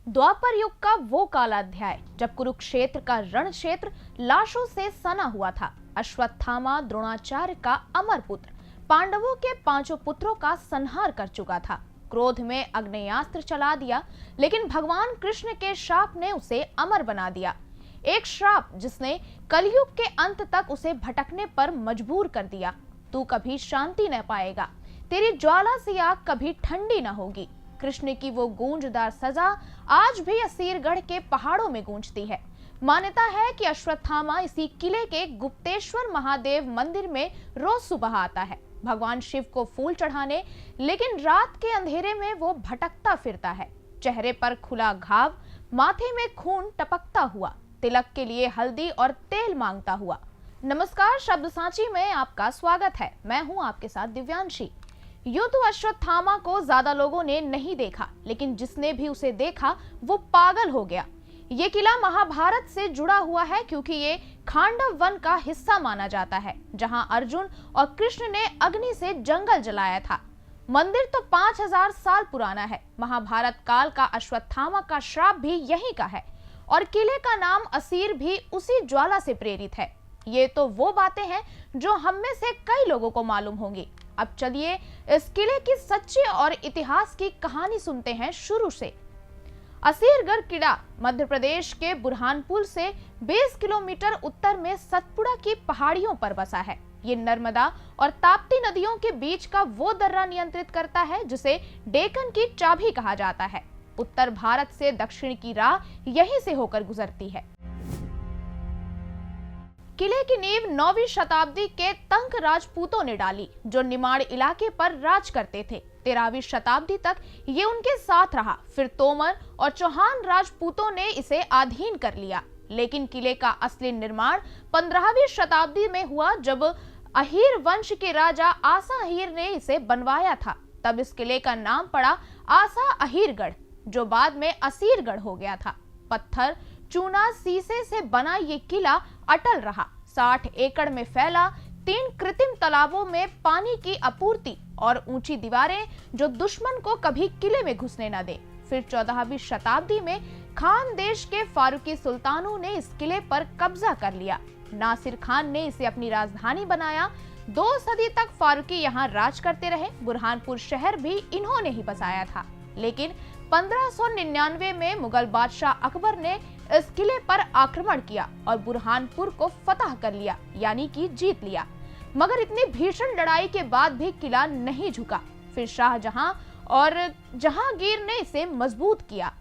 द्वापर युग का वो काला अध्याय जब कुरुक्षेत्र का रण क्षेत्र लाशों से सना हुआ था। अश्वत्थामा द्रोणाचार्य का अमर पुत्र पांडवों के 5 पुत्रों का संहार कर चुका था। क्रोध में अग्नेयास्त्र चला दिया, लेकिन भगवान कृष्ण के श्राप ने उसे अमर बना दिया। एक श्राप जिसने कलयुग के अंत तक उसे भटकने पर मजबूर कर दिया। तू कभी शांति न पाएगा, तेरी ज्वाला सी आग कभी ठंडी न होगी। कृष्ण की वो गूंजदार सजा आज भी असीरगढ़ के पहाड़ों में गूंजती है। मान्यता है कि अश्वत्थामा इसी किले के गुप्तेश्वर महादेव मंदिर में रोज सुबह आता है भगवान शिव को फूल चढ़ाने, लेकिन रात के अंधेरे में वो भटकता फिरता है। चेहरे पर खुला घाव, माथे में खून टपकता हुआ, तिलक के लिए हल्दी और तेल मांगता हुआ। नमस्कार, शब्द सांची में आपका स्वागत है। मैं हूं आपके साथ दिव्यांशी। यूं तो अश्वत्थामा को ज्यादा लोगों ने नहीं देखा, लेकिन जिसने भी उसे देखा वो पागल हो गया। ये किला महाभारत से जुड़ा हुआ है क्योंकि ये खांडव वन का हिस्सा माना जाता है, जहां अर्जुन और कृष्ण ने अग्नि से जंगल जलाया था। मंदिर तो 5000 साल पुराना है। महाभारत काल का अश्वत्थामा का श्राप भी यहीं का है और किले का नाम असीर भी उसी ज्वाला से प्रेरित है। ये तो वो बातें हैं जो हम में से कई लोगों को मालूम होंगी। अब चलिए इस किले की सच्ची और इतिहास की कहानी सुनते हैं शुरू से। असीरगढ़ किला मध्य प्रदेश के बुरहानपुर से 20 किलोमीटर उत्तर में सतपुड़ा की पहाड़ियों पर बसा है। ये नर्मदा और ताप्ती नदियों के बीच का वो दर्रा नियंत्रित करता है जिसे डेक्कन की चाबी कहा जाता है। उत्तर भारत से दक्षिण की राह यहीं से होकर गुजरती है। किले की नींव 9वीं शताब्दी के तंग राजपूतों ने डाली, जो निमाड़ इलाके पर राज करते थे। 13वीं शताब्दी तक ये उनके साथ रहा। फिर तोमर और चौहान राजपूतों ने इसे अधीन कर लिया। लेकिन किले का असली निर्माण 15वीं शताब्दी में हुआ, जब अहीर वंश के राजा आसा अहीर ने इसे बनवाया था। तब इस किले का नाम पड़ा आसा अहीरगढ़, जो बाद में असीरगढ़ हो गया था। पत्थर, चूना, शीशे से बना ये किला अटल रहा। 60 एकड़ में फैला, 3 कृत्रिम तालाबों में पानी की आपूर्ति और ऊंची दीवारें जो दुश्मन को कभी किले में घुसने न दे। फिर 14वीं शताब्दी में खान देश के फारूकी सुल्तानों ने इस किले पर कब्जा कर लिया। नासिर खान ने इसे अपनी राजधानी बनाया। 2 सदी तक फारूकी यहाँ राज करते रहे। बुरहानपुर शहर भी इन्होंने ही बसाया था। लेकिन 1599 में मुगल बादशाह अकबर ने इस किले पर आक्रमण किया और बुरहानपुर को फतह कर लिया, यानी कि जीत लिया। मगर इतनी भीषण लड़ाई के बाद भी किला नहीं झुका। फिर शाहजहां और जहांगीर ने इसे मजबूत किया।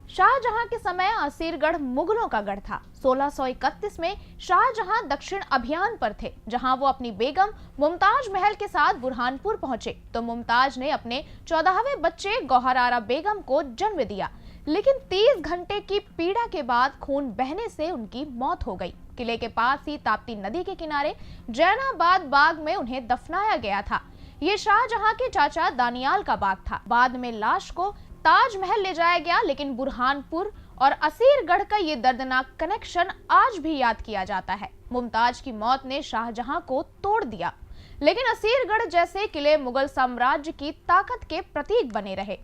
शाहजहां के समय असीरगढ़ मुगलों का गढ़ था। 1631 में शाहजहां दक्षिण अभियान पर थे, जहां वो अपनी बेगम मुमताज महल के साथ बुरहानपुर पहुंचे तो मुमताज ने अपने 14वें बच्चे गौहर आरा बेगम को जन्म दिया। लेकिन 30 घंटे की पीड़ा के बाद खून बहने से उनकी मौत हो गई। किले के पास ही ताप्ती नदी के किनारे जैनाबाद बाग में उन्हें दफनाया गया था। ये शाहजहां के चाचा दानियाल का बाग था। बाद में लाश को ताजमहल ले जाया गया, लेकिन बुरहानपुर और असीरगढ़ का ये दर्दनाक कनेक्शन आज भी याद किया जाता है। मुमताज की मौत ने शाहजहां को तोड़ दिया, लेकिन असीरगढ़ जैसे किले मुगल साम्राज्य की ताकत के प्रतीक बने रहे।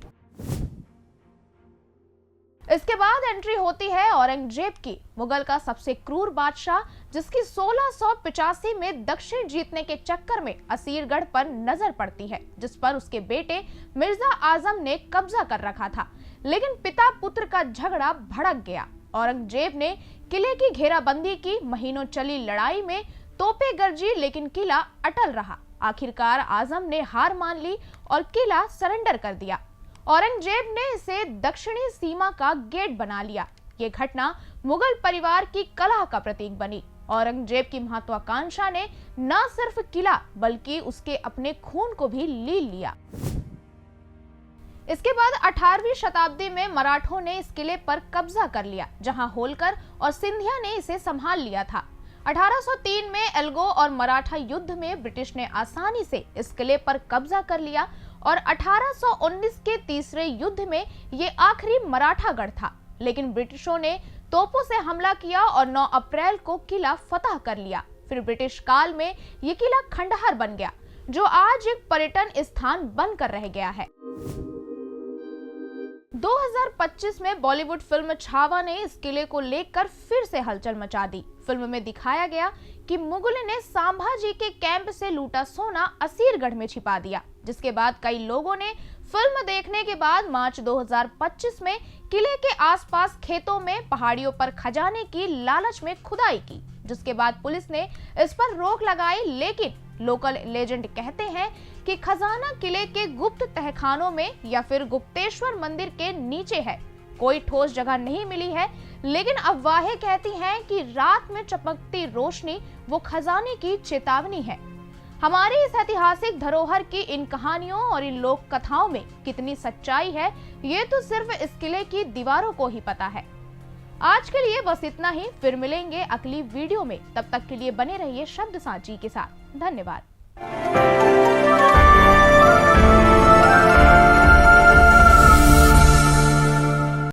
इसके बाद एंट्री होती है औरंगजेब की, मुगल का सबसे क्रूर बादशाह, जिसकी 1685 में दक्षिण जीतने के चक्कर में असीरगढ़ पर नजर पड़ती है, जिस पर उसके बेटे मिर्जा आजम ने कब्जा कर रखा था। लेकिन पिता पुत्र का झगड़ा भड़क गया। औरंगजेब ने किले की घेराबंदी की। महीनों चली लड़ाई में तोपें गरजी, लेकिन किला अटल रहा। आखिरकार आजम ने हार मान ली और किला सरेंडर कर दिया। औरंगजेब ने इसे दक्षिणी सीमा का गेट बना लिया। ये घटना मुगल परिवार की कलह का प्रतीक बनी। औरंगजेब की महत्वाकांक्षा ने न सिर्फ किला बल्कि उसके अपने खून को भी लील लिया। इसके बाद 18वीं शताब्दी में मराठों ने इस किले पर कब्जा कर लिया, जहां होलकर और सिंधिया ने इसे संभाल लिया था। 1803 में एल्गो और मराठा युद्ध में ब्रिटिश ने आसानी से इस किले पर कब्जा कर लिया और 1819 के तीसरे युद्ध में ये आखिरी मराठा गढ़ था। लेकिन ब्रिटिशों ने तोपों से हमला किया और 9 अप्रैल को किला फतह कर लिया। फिर ब्रिटिश काल में ये किला खंडहर बन गया, जो आज एक पर्यटन स्थान बनकर रह गया है। 2025 में बॉलीवुड फिल्म छावा ने इस किले को लेकर फिर से हलचल मचा दी। फिल्म में दिखाया गया कि मुगलों ने संभाजी के कैंप से लूटा सोना असीरगढ़ में छिपा दिया, जिसके बाद कई लोगों ने फिल्म देखने के बाद मार्च 2025 में किले के आसपास खेतों में पहाड़ियों पर खजाने की लालच में खुदाई की, जिसके बाद पुलिस ने इस पर रोक लगाई। लेकिन लोकल लेजेंड कहते हैं कि खजाना किले के गुप्त तहखानों में या फिर गुप्तेश्वर मंदिर के नीचे है। कोई ठोस जगह नहीं मिली है, लेकिन अफवाहें कहती हैं कि रात में चमकती रोशनी वो खजाने की चेतावनी है। हमारी इस ऐतिहासिक धरोहर की इन कहानियों और इन लोक कथाओं में कितनी सच्चाई है, ये तो सिर्फ इस किले की दीवारों को ही पता है। आज के लिए बस इतना ही, फिर मिलेंगे अगली वीडियो में। तब तक के लिए बने रहिए शब्द साझी के साथ। धन्यवाद।